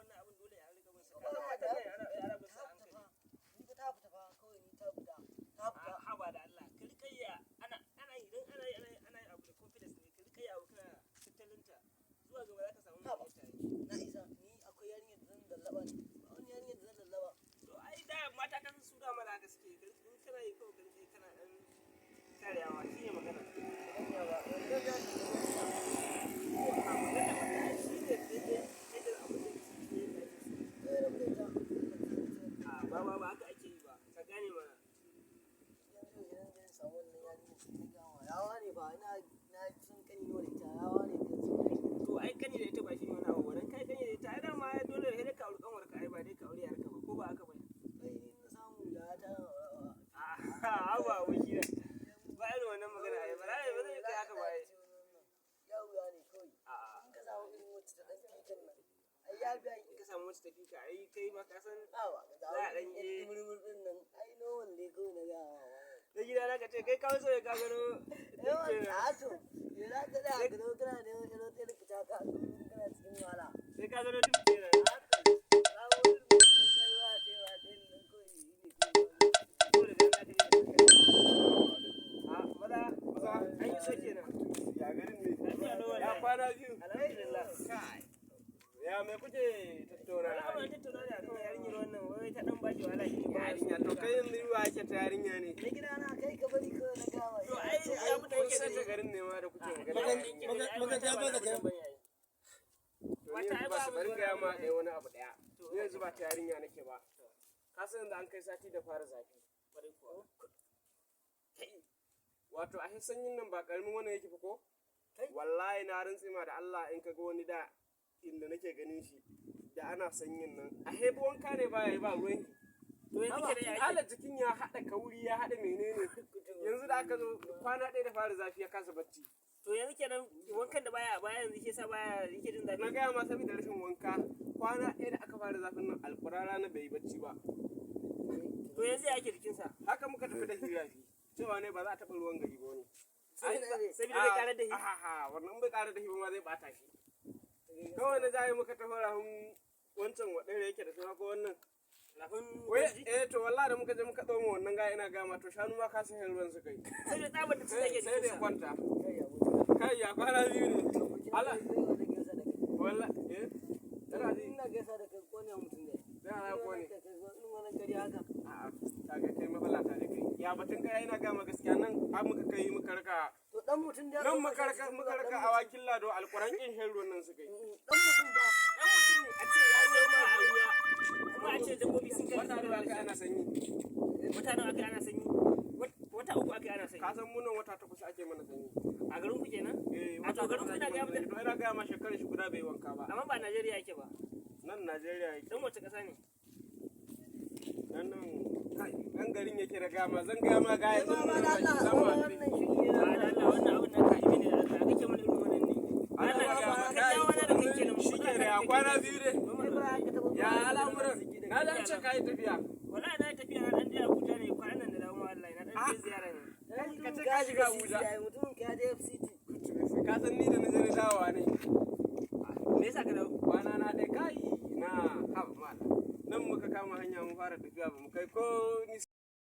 wannan abin dole ya riga masa ka zama ta ne ana ba sa hankali ni ta fita fa kawai ni ta fita haba da Allah ka rika yi ana idan ana abu da confidence ne ka rika yi abu kana tattalinta zuwa gaba za ka samu mai tare na isa ni akwai yarinyar da zan lallaba ne ba wani yarinyar da zan lallaba to ai da mata kan su da mala haka suke in kana yi kawai ka rika kana dan karyawa shine magana hanya ba wanda da ba haka ake yi ba ka gane mana yanzu idan zan samu wannan yarinyar cikin gawa yawa ne ba na sun kani ne ita yawa ne to ai kani da ita ba shi ne wani abu wannan kai kani da ita ai dama dole sai ka aure kanwar ka ai ba dai ka aure yarka ba ko ba haka ba ai na samu da ta ba wuki ba irin wannan magana ai ba zai kai haka ba ai yawa ne kawai in ka samu irin wacce ta dan titin nan ai ya biya in ka samu wacce tafi ka ai kai ma ka san awa za a dan yi murmurin nan ai no wanda kawai na ga da gida na ka ce kai kawo sai ka gano yawan tato yana ta da ka zo kana da wani rote da kita ka kana cikin wala sai ka gano duk kenan ya mai kuke tattauna al'amuran tattauna ne akan yarinyar wannan wai ta dan baki wala shi ba yarinya to kai yanzu ruwa ake ta yarinya ne na gida na kai ka bari ko na gawa to ai ya mu da yake da garin ne ma da kuke maka ta ba da kai wata ai ba bari ga ma dai wani abu daya yanzu ba ta yarinya nake ba ka san da an kai sati da fara zafi wato a sanyin nan ba karamin wannan yake fa ko wallahi na rantsi ma da Allah in kaga wani da inda nake ganin shi da ana sanyin nan a hebe wanka ne baya yi ba ruwan to yanzu ke da ala jikin ya hada kauri ya hada menene yanzu da aka zo kwana ɗaya da fara zafi ya kasa bacci to yanzu kenan wankan da baya yanzu ke sa baya yake jin zafi na gaya ma saboda rashin wanka kwana ɗaya da aka fara zafin nan alƙurara na bai bacci ba to yanzu ya ake jikinsa haka muka tafi da hirafi cewa ne ba za a taɓa ruwan gari ba wani saboda bai ƙarar da hi wannan bai ƙarar da hi ba ma zai ɓata shi kawai na jaye muka taho rahun wancan waɗanda yake da suna ko wannan wai to wallahi da muka je muka ɗoma wannan ga ina gama to shanu ma ka san ruwan su kai sai da tsabar da take sai da kwanta kai ya kwana biyu ne Allah wallahi tana ji ina gaisa da kai ko ne mutum ne da na ko ne in wannan gari haka a'a kaga kai mafalata da kai ya batun kai ina gama gaskiya nan har muka kai muka raka to dan mutum da nan muka raka awakin lado alquran kin shan ruwan nan su kai dan mutum ba dan mutum ne a ce ya zo ma a ruwa kuma a ce dabbobi sun kai wata ruwa kai ana sanyi wata nawa kai ana sanyi wata uku ake ana sanyi ka san mun nan wata takwas ake mana sanyi a garin ku kenan a to garin ku ina ga to ina ga ma shekarar shi guda bai wanka ba amma ba Najeriya yake ba nan Najeriya yake dan wace kasa ne nan kai garin yake da gama zan ga ma ga yanzu wannan shi ne Allah wannan abun nan ka yi ne da kake mana irin wannan ne Allah ya ka jawo na da kake nan shi ke da kwana biyu dai ya al'amuran na dan ce kai tafiya wallahi na tafiya na dan je Abuja ne kwanan nan da dawo Allah na dan je ziyara ne ka ce ka shiga Abuja mutumin ka je FCT ka san ni da na je dawowa ne me yasa ka dawo kwana na dai kai na haba mala nan muka kama hanya mun fara tafiya ba mu kai ko ni